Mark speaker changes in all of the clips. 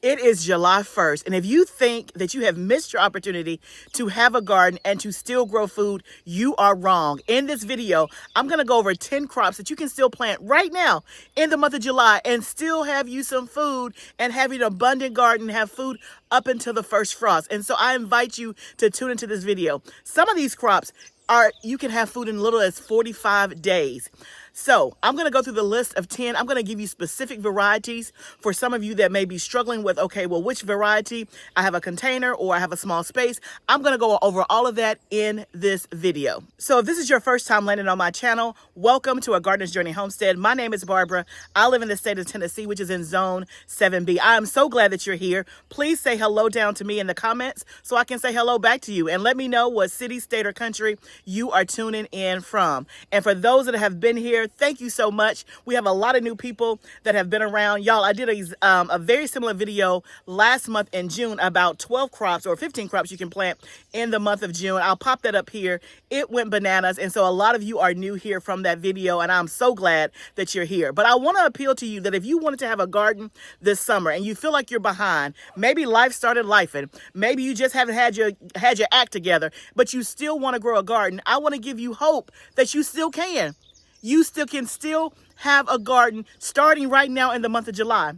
Speaker 1: It is July 1st, and if you think that you have missed your opportunity to have a garden and to still grow food, you are wrong. In this video, I'm going to go over 10 crops that you can still plant right now in the month of July and still have you some food and have an abundant garden, have food up until the first frost. And so I invite you to tune into this video. Some of these crops you can have food in little as 45 days. So I'm going to go through the list of 10. I'm going to give you specific varieties for some of you that may be struggling with, okay, well, which variety? I have a container or I have a small space. I'm going to go over all of that in this video. So if this is your first time landing on my channel, welcome to A Gardener's Journey Homestead. My name is Barbara. I live in the state of Tennessee, which is in Zone 7B. I am so glad that you're here. Please say hello down to me in the comments so I can say hello back to you, and let me know what city, state, or country you are tuning in from. And for those that have been here, thank you so much. We have a lot of new people that have been around. Y'all, I did a very similar video last month in June about 12 crops or 15 crops you can plant in the month of June. I'll pop that up here. It went bananas. And so a lot of you are new here from that video, and I'm so glad that you're here. But I want to appeal to you that if you wanted to have a garden this summer and you feel like you're behind, maybe life started lifing, maybe you just haven't had your act together, but you still want to grow a garden, I want to give you hope that you still can. You still have a garden starting right now in the month of July.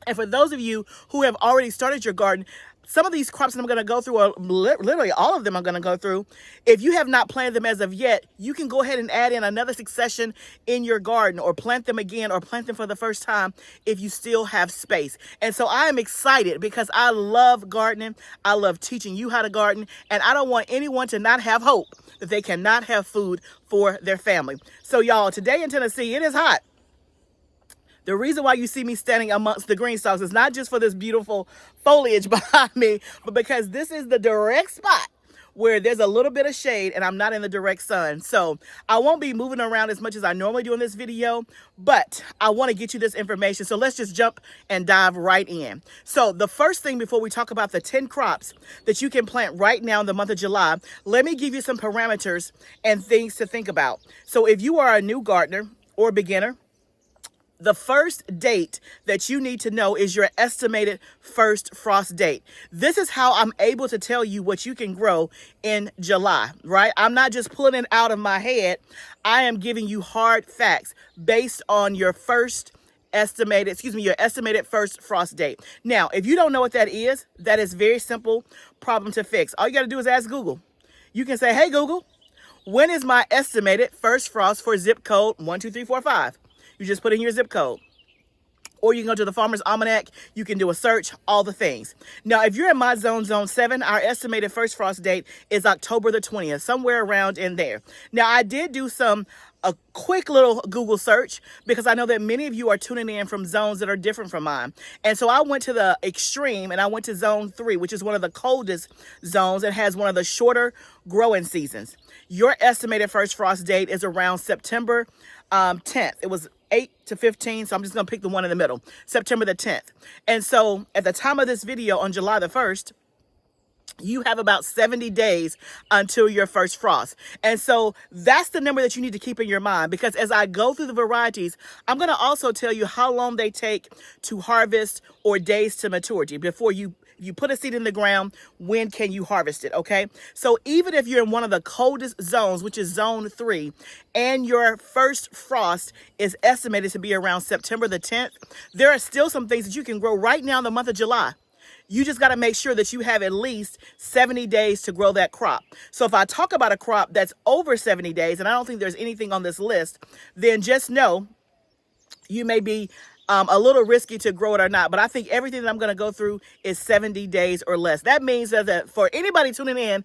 Speaker 1: And for those of you who have already started your garden, some of these crops that I'm going to go through, literally all of them I'm going to go through, if you have not planted them as of yet, you can go ahead and add in another succession in your garden or plant them again or plant them for the first time if you still have space. And so I am excited because I love gardening. I love teaching you how to garden, and I don't want anyone to not have hope that they cannot have food for their family. So y'all, today in Tennessee, it is hot. The reason why you see me standing amongst the green stalks is not just for this beautiful foliage behind me, but because this is the direct spot where there's a little bit of shade and I'm not in the direct sun. So I won't be moving around as much as I normally do in this video, but I want to get you this information. So let's just jump and dive right in. So the first thing before we talk about the 10 crops that you can plant right now in the month of July, let me give you some parameters and things to think about. So if you are a new gardener or beginner, the first date that you need to know is your estimated first frost date. This is how I'm able to tell you what you can grow in July, right? I'm not just pulling it out of my head. I am giving you hard facts based on your estimated first frost date. Now, if you don't know what that is very simple problem to fix. All you got to do is ask Google. You can say, hey, Google, when is my estimated first frost for zip code 12345? You just put in your zip code. Or you can go to the Farmer's Almanac. You can do a search, all the things. Now, if you're in my zone, Zone 7, our estimated first frost date is October the 20th, somewhere around in there. Now, I did do a quick little Google search because I know that many of you are tuning in from zones that are different from mine. And so I went to the extreme and I went to Zone 3, which is one of the coldest zones and has one of the shorter growing seasons. Your estimated first frost date is around September 10th. It was 8 to 15, so I'm just going to pick the one in the middle, September the 10th. And so at the time of this video on July the 1st, you have about 70 days until your first frost. And so that's the number that you need to keep in your mind, because as I go through the varieties, I'm going to also tell you how long they take to harvest or days to maturity before you put a seed in the ground. When can you harvest it? Okay. So even if you're in one of the coldest zones, which is Zone 3, and your first frost is estimated to be around September the 10th, there are still some things that you can grow right now in the month of July. You just got to make sure that you have at least 70 days to grow that crop. So if I talk about a crop that's over 70 days, and I don't think there's anything on this list, then just know you may be a little risky to grow it or not. But I think everything that I'm going to go through is 70 days or less. That means that for anybody tuning in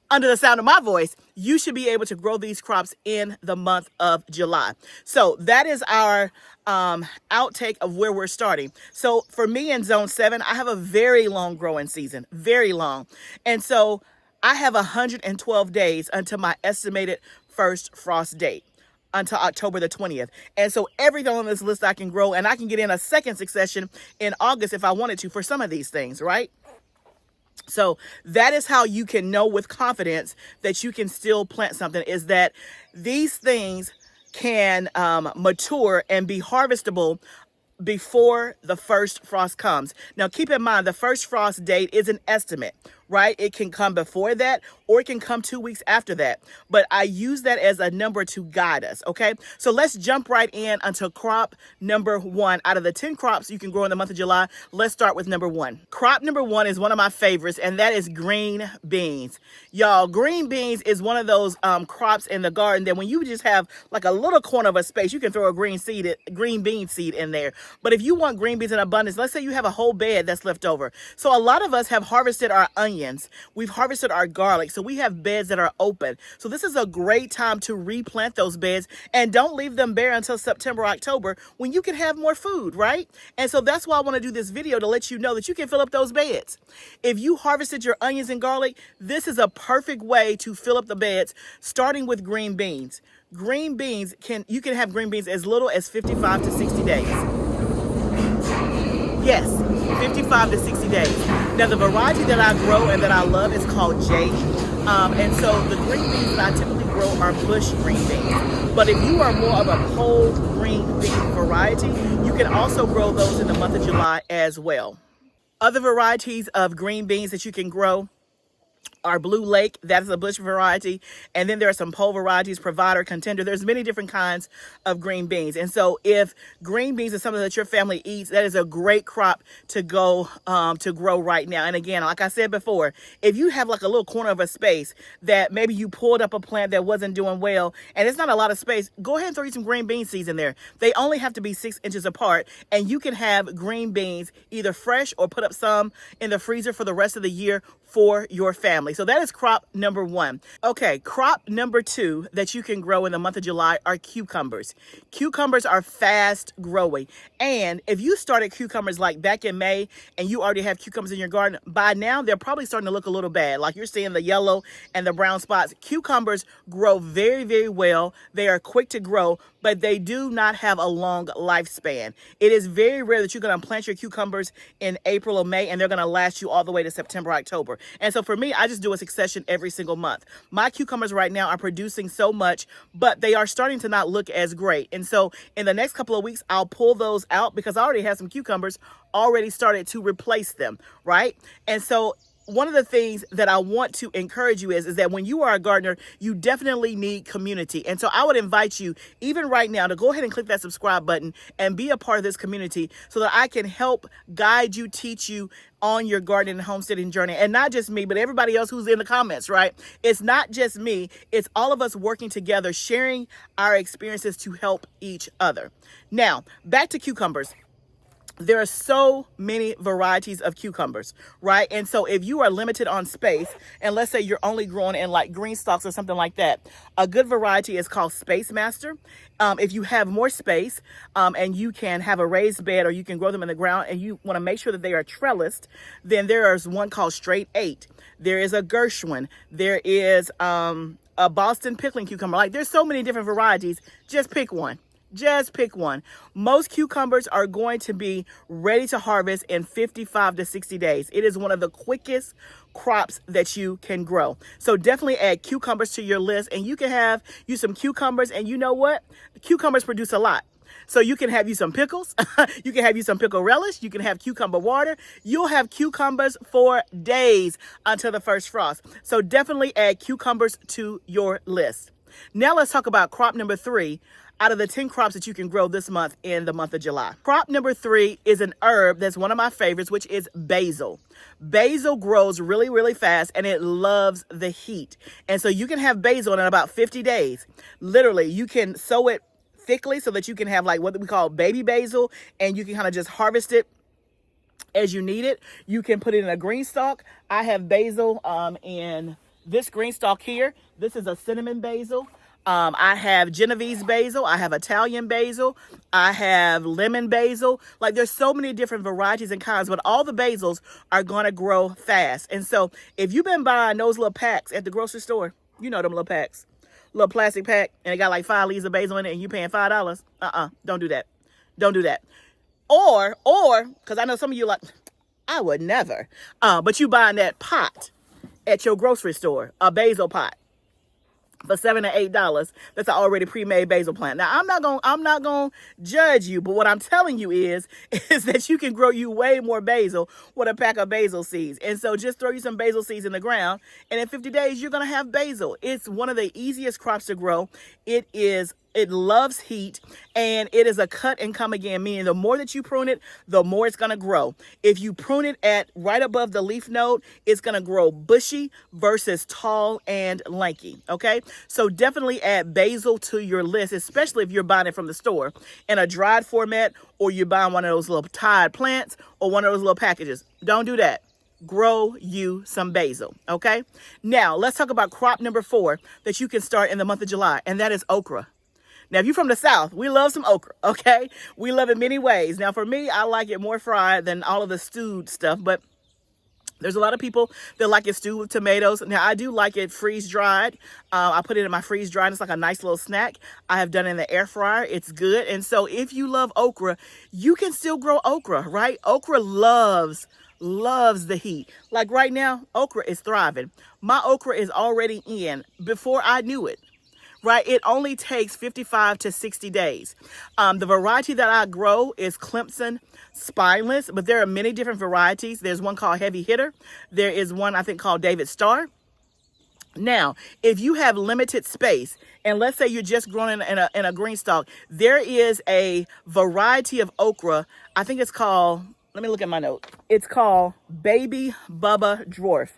Speaker 1: under the sound of my voice, you should be able to grow these crops in the month of July. So that is our outtake of where we're starting. So for me in Zone 7, I have a very long growing season, very long. And so I have 112 days until my estimated first frost date, until October the 20th. And so everything on this list I can grow, and I can get in a second succession in August if I wanted to for some of these things, right? So that is how you can know with confidence that you can still plant something, is that these things can mature and be harvestable before the first frost comes. Now, keep in mind, the first frost date is an estimate, right? It can come before that or it can come 2 weeks after that. But I use that as a number to guide us, okay? So let's jump right in onto crop number 1. Out of the 10 crops you can grow in the month of July, let's start with number 1. Crop number 1 is one of my favorites, and that is green beans. Y'all, green beans is one of those crops in the garden that when you just have like a little corner of a space, you can throw a green bean seed in there. But if you want green beans in abundance, let's say you have a whole bed that's left over. So a lot of us have harvested our onions. We've harvested our garlic. So we have beds that are open. So this is a great time to replant those beds, and don't leave them bare until September, October, when you can have more food, right? And so that's why I want to do this video, to let you know that you can fill up those beds. If you harvested your onions and garlic, this is a perfect way to fill up the beds, starting with green beans. Green beans, you can have green beans as little as 55 to 60 days. Yes, 55 to 60 days. Now, the variety that I grow and that I love is called Jade. And so the green beans that I typically grow are bush green beans. But if you are more of a pole green bean variety, you can also grow those in the month of July as well. Other varieties of green beans that you can grow are Blue Lake, that is a bush variety, and then there are some pole varieties, Provider, Contender. There's many different kinds of green beans. And so if green beans is something that your family eats, that is a great crop to go to grow right now. And again, like I said before, if you have like a little corner of a space that maybe you pulled up a plant that wasn't doing well and it's not a lot of space, go ahead and throw you some green bean seeds in there. They only have to be 6 inches apart, and you can have green beans either fresh or put up some in the freezer for the rest of the year for your family. So that is crop number 1. Okay, crop number 2 that you can grow in the month of July are cucumbers. Cucumbers are fast growing. And if you started cucumbers like back in May and you already have cucumbers in your garden, by now they're probably starting to look a little bad. Like you're seeing the yellow and the brown spots. Cucumbers grow very, very well. They are quick to grow, but they do not have a long lifespan. It is very rare that you're going to plant your cucumbers in April or May and they're going to last you all the way to September, October. And so for me, I just do a succession every single month. My cucumbers right now are producing so much, but they are starting to not look as great. And so in the next couple of weeks, I'll pull those out because I already have some cucumbers already started to replace them, right? And so one of the things that I want to encourage you is that when you are a gardener, you definitely need community. And so I would invite you, even right now, to go ahead and click that subscribe button and be a part of this community so that I can help guide you, teach you on your gardening and homesteading journey. And not just me, but everybody else who's in the comments, right? It's not just me. It's all of us working together, sharing our experiences to help each other. Now, back to cucumbers. There are so many varieties of cucumbers, right? And so if you are limited on space, and let's say you're only growing in like green stalks or something like that, a good variety is called Space Master. If you have more space and you can have a raised bed or you can grow them in the ground and you want to make sure that they are trellised, then there is one called Straight 8. There is a Gershwin. There is a Boston pickling cucumber. Like there's so many different varieties. Just pick one. Just pick one. Most cucumbers are going to be ready to harvest in 55 to 60 days. It is one of the quickest crops that you can grow. So definitely add cucumbers to your list, and you can use some cucumbers. And you know what? Cucumbers produce a lot. So you can have you some pickles. You can have you some pickle relish. You can have cucumber water. You'll have cucumbers for days until the first frost. So definitely add cucumbers to your list. Now let's talk about crop number 3 out of the 10 crops that you can grow this month in the month of July. Crop number 3 is an herb that's one of my favorites, which is basil. Basil grows really, really fast and it loves the heat. And so you can have basil in about 50 days. Literally, you can sow it thickly so that you can have like what we call baby basil, and you can kind of just harvest it as you need it. You can put it in a green stalk. I have basil in this green stalk here. This is a cinnamon basil. I have Genovese basil. I have Italian basil. I have lemon basil. Like there's so many different varieties and kinds, but all the basils are going to grow fast. And so if you've been buying those little packs at the grocery store, you know them little packs, little plastic pack, and it got like 5 leaves of basil in it and you paying $5. Don't do that. Don't do that. Or, because I know some of you like, I would never. But you buying that pot at your grocery store, a basil pot. for $7 to $8. That's an already pre-made basil plant. Now I'm not gonna judge you, but what I'm telling you is that you can grow you way more basil with a pack of basil seeds. And so just throw you some basil seeds in the ground, and in 50 days you're gonna have basil. It's one of the easiest crops to grow. It loves heat, and it is a cut and come again, meaning the more that you prune it, the more it's going to grow. If you prune it at right above the leaf node, it's going to grow bushy versus tall and lanky, okay? So definitely add basil to your list, especially if you're buying it from the store in a dried format, or you're buying one of those little tied plants or one of those little packages. Don't do that. Grow you some basil, okay? Now, let's talk about crop number 4 that you can start in the month of July, and that is okra. Now, if you're from the South, we love some okra, okay? We love it many ways. Now, for me, I like it more fried than all of the stewed stuff, but there's a lot of people that like it stewed with tomatoes. Now, I do like it freeze-dried. I put it in my freeze-dried. It's like a nice little snack. I have done it in the air fryer. It's good. And so if you love okra, you can still grow okra, right? Okra loves the heat. Like right now, okra is thriving. My okra is already in before I knew it. Right, it only takes 55 to 60 days. The variety that I grow is Clemson Spineless, but there are many different varieties. There's one called Heavy Hitter. There is one I think called David Star. Now, if you have limited space, and let's say you're just growing in a green stalk, there is a variety of okra. I think it's called, let me look at my note. It's called Baby Bubba Dwarf.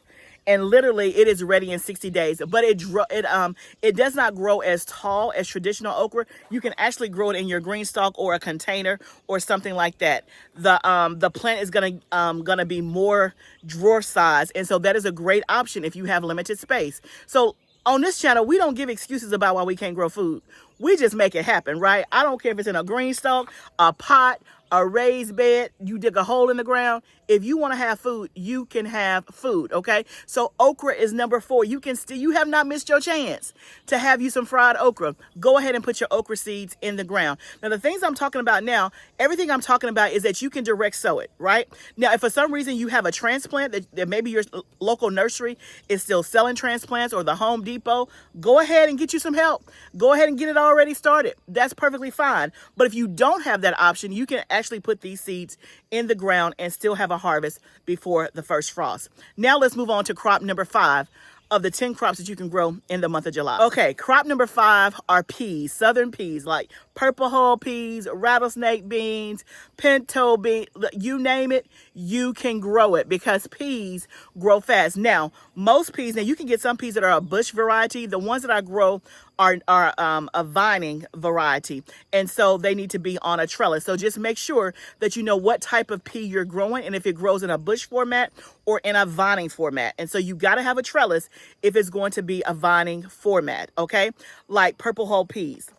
Speaker 1: And literally it is ready in 60 days, but it does not grow as tall as traditional okra. You can actually grow it in your green stalk or a container or something like that. The plant is gonna be more drawer size, and so that is a great option if you have limited space. So on this channel, we don't give excuses about why we can't grow food. We just make it happen, right? I don't care if it's in a green stalk, a pot, a raised bed, you dig a hole in the ground. If you want to have food, you can have food, okay? So okra is number 4. You have not missed your chance to have you some fried okra. Go ahead and put your okra seeds in the ground. Now, the things I'm talking about now, everything I'm talking about is that you can direct sow it, right? Now, if for some reason you have a transplant that maybe your local nursery is still selling transplants, or the Home Depot, go ahead and get you some help. Go ahead and get it already started. That's perfectly fine. But if you don't have that option, you can actually put these seeds in the ground and still have a harvest before the first frost. Now let's move on to crop number 5 of the 10 crops that you can grow in the month of July. Okay, crop number 5 are peas, southern peas, like purple hull peas, rattlesnake beans, pinto beans, you name it, you can grow it because peas grow fast. Now, most peas, now you can get some peas that are a bush variety. The ones that I grow are a vining variety, and so they need to be on a trellis. So just make sure that you know what type of pea you're growing and if it grows in a bush format or in a vining format. And so you got to have a trellis if it's going to be a vining format, okay? Like purple hull peas.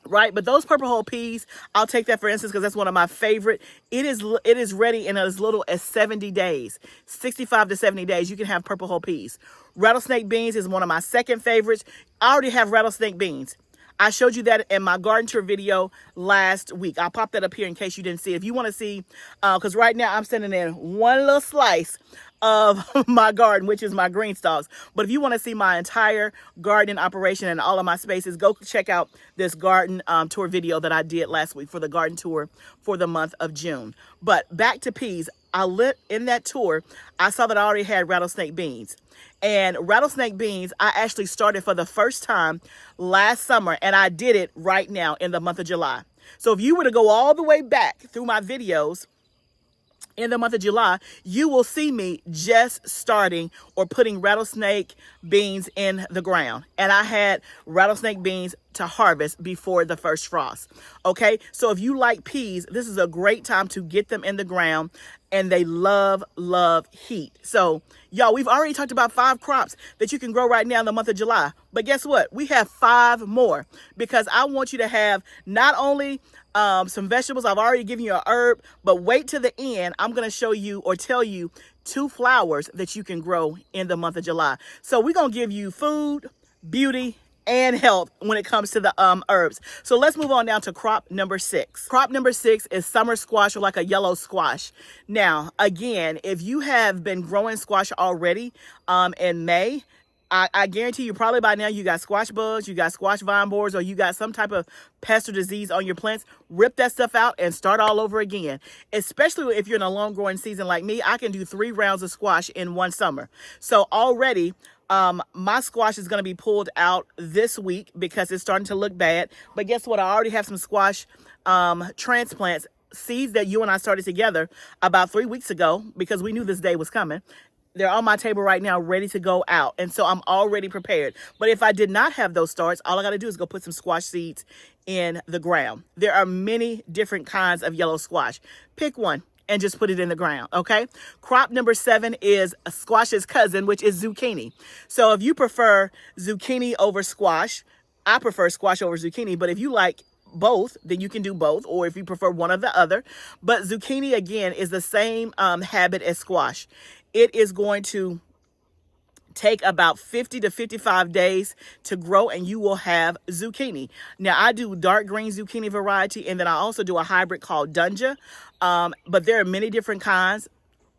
Speaker 1: Right, but those purple hull peas, I'll take that for instance because that's one of my favorite. It is ready in as little as 70 days, 65 to 70 days. You can have purple hull peas. Rattlesnake beans is one of my second favorites. I already have rattlesnake beans. I showed you that in my garden tour video last week. I'll pop that up here in case you didn't see it. If you want to see, because right now I'm sending in one little slice of my garden, which is my green stalks. But if you want to see my entire garden operation and all of my spaces, go check out this garden tour video that I did last week for the garden tour for the month of June. But back to peas. In that tour, I saw that I already had rattlesnake beans. And rattlesnake beans, I actually started for the first time last summer, and I did it right now in the month of July. So if you were to go all the way back through my videos in the month of July, you will see me just starting or putting rattlesnake beans in the ground. And I had rattlesnake beans to harvest before the first frost. Okay, so if you like peas, this is a great time to get them in the ground, and they love heat. So y'all, we've already talked about 5 crops that you can grow right now in the month of July. But guess what? We have 5 more because I want you to have not only some vegetables. I've already given you a herb, but wait to the end. I'm going to show you or tell you 2 flowers that you can grow in the month of July. So we're going to give you food, beauty, and health when it comes to the herbs. So let's move on down to crop number 6. Crop number 6 is summer squash, or like a yellow squash. Now, again, if you have been growing squash already in May, I guarantee you probably by now you got squash bugs, you got squash vine borers, or you got some type of pest or disease on your plants. Rip that stuff out and start all over again. Especially if you're in a long growing season like me, I can do 3 rounds of squash in one summer. So already my squash is going to be pulled out this week because it's starting to look bad. But guess what? I already have some squash transplants, seeds that you and I started together about 3 weeks ago because we knew this day was coming. They're on my table right now, ready to go out. And so I'm already prepared. But if I did not have those starts, all I got to do is go put some squash seeds in the ground. There are many different kinds of yellow squash. Pick one and just put it in the ground, okay? Crop number 7 is a squash's cousin, which is zucchini. So if you prefer zucchini over squash, I prefer squash over zucchini, but if you like both, then you can do both, or if you prefer one or the other. But zucchini, again, is the same habit as squash. It is going to take about 50 to 55 days to grow, and you will have zucchini. Now, I do dark green zucchini variety, and then I also do a hybrid called Dunja. But there are many different kinds.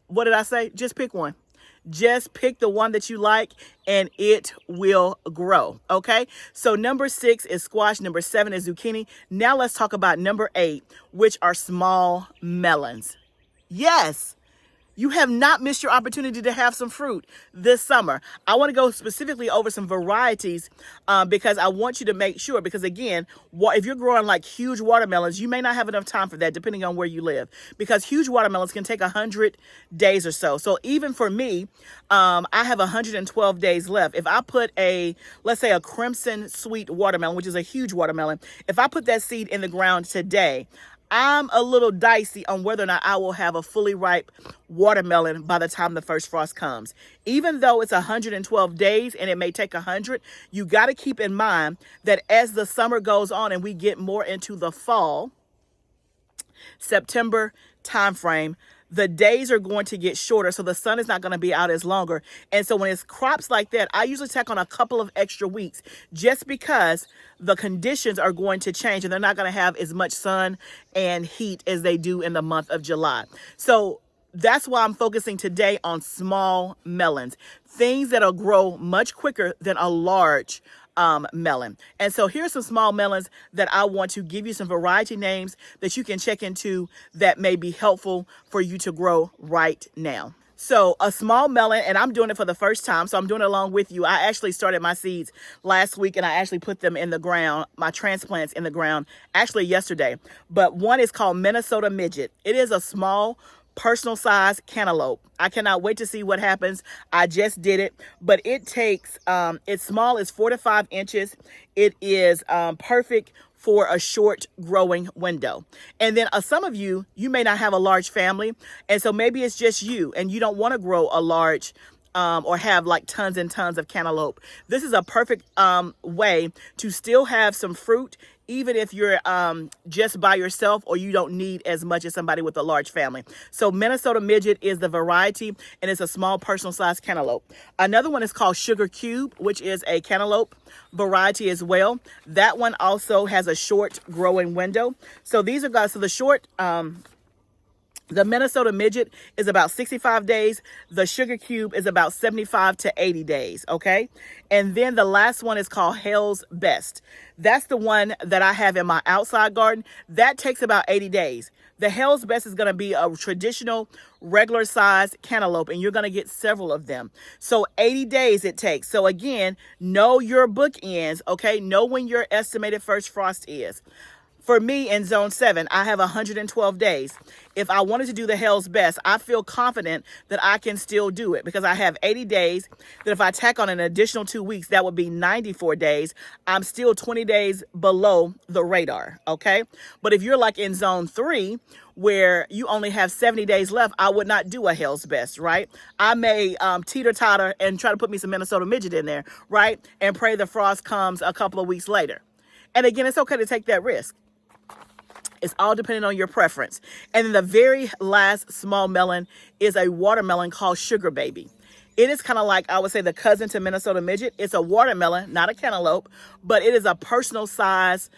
Speaker 1: What did I say? Just pick one. Just pick the one that you like and it will grow. Okay. So number 6 is squash. Number 7 is zucchini. Now let's talk about number 8, which are small melons. Yes. You have not missed your opportunity to have some fruit this summer. I want to go specifically over some varieties because I want you to make sure, because again, if you're growing like huge watermelons, you may not have enough time for that depending on where you live, because huge watermelons can take 100 days or so. So even for me, I have 112 days left. If I put let's say a crimson sweet watermelon, which is a huge watermelon, if I put that seed in the ground today, I'm a little dicey on whether or not I will have a fully ripe watermelon by the time the first frost comes. Even though it's 112 days and it may take 100, you got to keep in mind that as the summer goes on and we get more into the fall, September timeframe, the days are going to get shorter, so the sun is not going to be out as longer. And so when it's crops like that, I usually tack on a couple of extra weeks just because the conditions are going to change and they're not going to have as much sun and heat as they do in the month of July. So that's why I'm focusing today on small melons, things that'll grow much quicker than a large melon. And so here's some small melons that I want to give you some variety names that you can check into that may be helpful for you to grow right now. So a small melon, and I'm doing it for the first time, so I'm doing it along with you. I actually started my seeds last week and I actually put them in the ground, my transplants in the ground, actually yesterday. But one is called Minnesota Midget. It is a small personal size cantaloupe. I cannot wait to see what happens. I just did it, but it takes, it's small, it's 4 to 5 inches. It is perfect for a short growing window. And then some of you may not have a large family. And so maybe it's just you and you don't want to grow a large or have like tons and tons of cantaloupe. This is a perfect way to still have some fruit, even if you're just by yourself or you don't need as much as somebody with a large family. So Minnesota Midget is the variety, and it's a small personal size cantaloupe. Another one is called Sugar Cube, which is a cantaloupe variety as well. That one also has a short growing window. So these are guys, so the short, the Minnesota Midget is about 65 days. The Sugar Cube is about 75 to 80 days, okay? And then the last one is called Hell's Best. That's the one that I have in my outside garden. That takes about 80 days. The Hell's Best is going to be a traditional, regular size cantaloupe, and you're going to get several of them. So 80 days it takes. So again, know your bookends, okay? Know when your estimated first frost is. For me in zone 7, I have 112 days. If I wanted to do the Hell's Best, I feel confident that I can still do it because I have 80 days. That if I tack on an additional 2 weeks, that would be 94 days. I'm still 20 days below the radar, okay? But if you're like in zone 3, where you only have 70 days left, I would not do a Hell's Best, right? I may teeter-totter and try to put me some Minnesota Midget in there, right? And pray the frost comes a couple of weeks later. And again, it's okay to take that risk. It's all depending on your preference. And then the very last small melon is a watermelon called Sugar Baby. It is kind of like, I would say, the cousin to Minnesota midget. It's a watermelon, not a cantaloupe, but it is a personal size,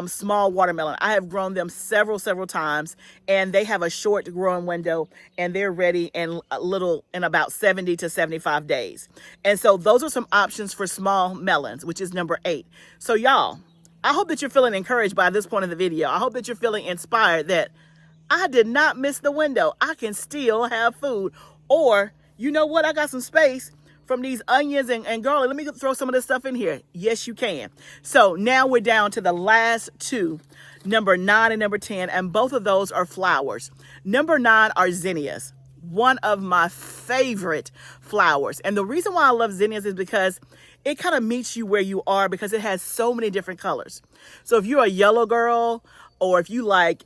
Speaker 1: small watermelon. I have grown them several times, and they have a short growing window, and they're ready in about 70 to 75 days. And so those are some options for small melons, which is number 8. So y'all, I hope that you're feeling encouraged by this point of the video. I hope that you're feeling inspired that I did not miss the window. I can still have food. Or, you know what? I got some space from these onions and garlic. Let me throw some of this stuff in here. Yes, you can. So now we're down to the last 2, number 9 and number 10, and both of those are flowers. Number 9 are zinnias, one of my favorite flowers. And the reason why I love zinnias is because it kind of meets you where you are, because it has so many different colors. So if you're a yellow girl, or if you like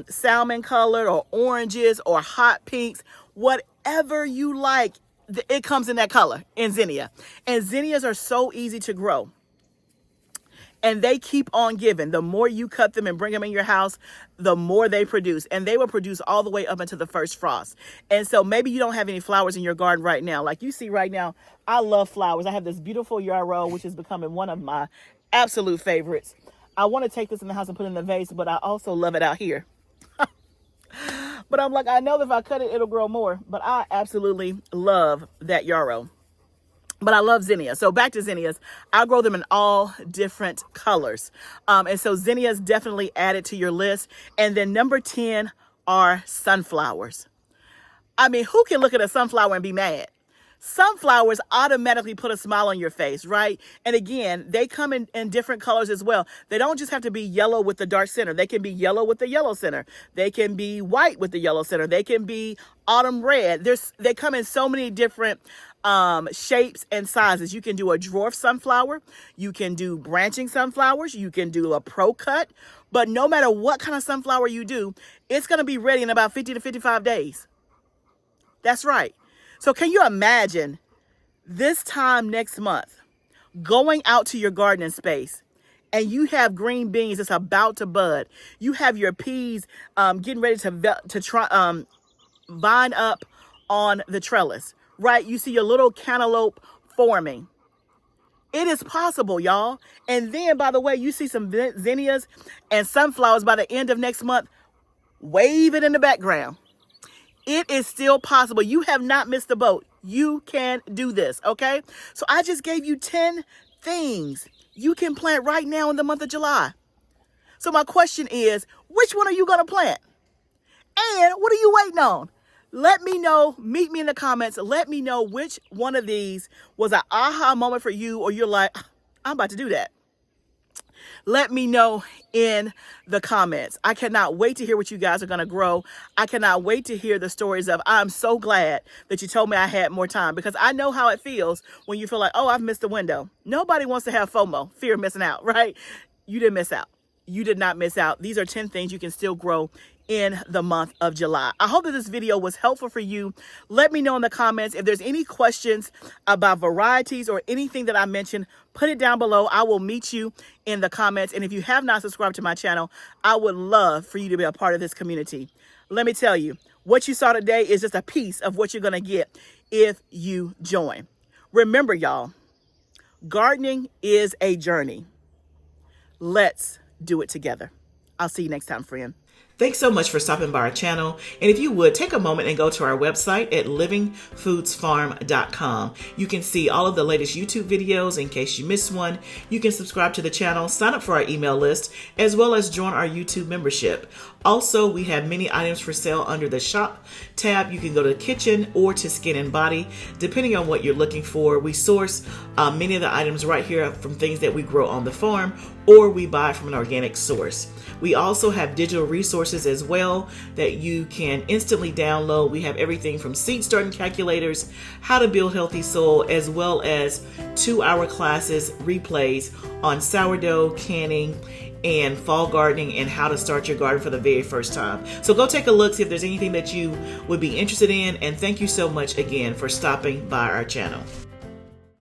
Speaker 1: salmon colored or oranges or hot pinks, whatever you like, it comes in that color in zinnia. And zinnias are so easy to grow. And they keep on giving. The more you cut them and bring them in your house, the more they produce. And they will produce all the way up until the first frost. And so maybe you don't have any flowers in your garden right now. Like you see right now, I love flowers. I have this beautiful yarrow, which is becoming one of my absolute favorites. I want to take this in the house and put it in the vase, but I also love it out here. But I'm like, I know that if I cut it, it'll grow more. But I absolutely love that yarrow. But I love zinnias. So back to zinnias. I grow them in all different colors. And so zinnias definitely added to your list. And then number 10 are sunflowers. I mean, who can look at a sunflower and be mad? Sunflowers automatically put a smile on your face, right? And again, they come in different colors as well. They don't just have to be yellow with the dark center. They can be yellow with the yellow center. They can be white with the yellow center. They can be autumn red. They come in so many different shapes and sizes. You can do a dwarf sunflower. You can do branching sunflowers. You can do a pro cut. But no matter what kind of sunflower you do, it's going to be ready in about 50 to 55 days. That's right. So can you imagine this time next month going out to your gardening space and you have green beans that's about to bud. You have your peas getting ready to vine up on the trellis, right? You see your little cantaloupe forming. It is possible, y'all. And then, by the way, you see some zinnias and sunflowers by the end of next month. Wave it in the background. It is still possible. You have not missed the boat. You can do this, okay? So I just gave you 10 things you can plant right now in the month of July. So my question is, which one are you going to plant? And what are you waiting on? Let me know. Meet me in the comments. Let me know which one of these was an aha moment for you, or you're like, I'm about to do that. Let me know in the comments. I cannot wait to hear what you guys are going to grow. I cannot wait to hear the stories of, I'm so glad that you told me I had more time, because I know how it feels when you feel like, oh, I've missed the window. Nobody wants to have FOMO, fear of missing out, right? You didn't miss out. You did not miss out. These are 10 things you can still grow in the month of July. I hope that this video was helpful for you. Let me know in the comments if there's any questions about varieties or anything that I mentioned. Put it down below. I will meet you in the comments. And if you have not subscribed to my channel, I would love for you to be a part of this community. Let me tell you, what you saw today is just a piece of what you're going to get if you join. Remember, y'all, gardening is a journey. Let's do it together. I'll see you next time, friend. Thanks so much for stopping by our channel. And if you would, take a moment and go to our website at livingfoodsfarm.com. You can see all of the latest YouTube videos in case you missed one. You can subscribe to the channel, sign up for our email list, as well as join our YouTube membership. Also, we have many items for sale under the shop tab. You can go to kitchen or to skin and body, depending on what you're looking for. We source many of the items right here from things that we grow on the farm, or we buy from an organic source. We also have digital resources as well that you can instantly download. We have everything from seed starting calculators, how to build healthy soil, as well as 2-hour classes, replays on sourdough, canning, and fall gardening, and how to start your garden for the very first time. So go take a look, see if there's anything that you would be interested in, and thank you so much again for stopping by our channel.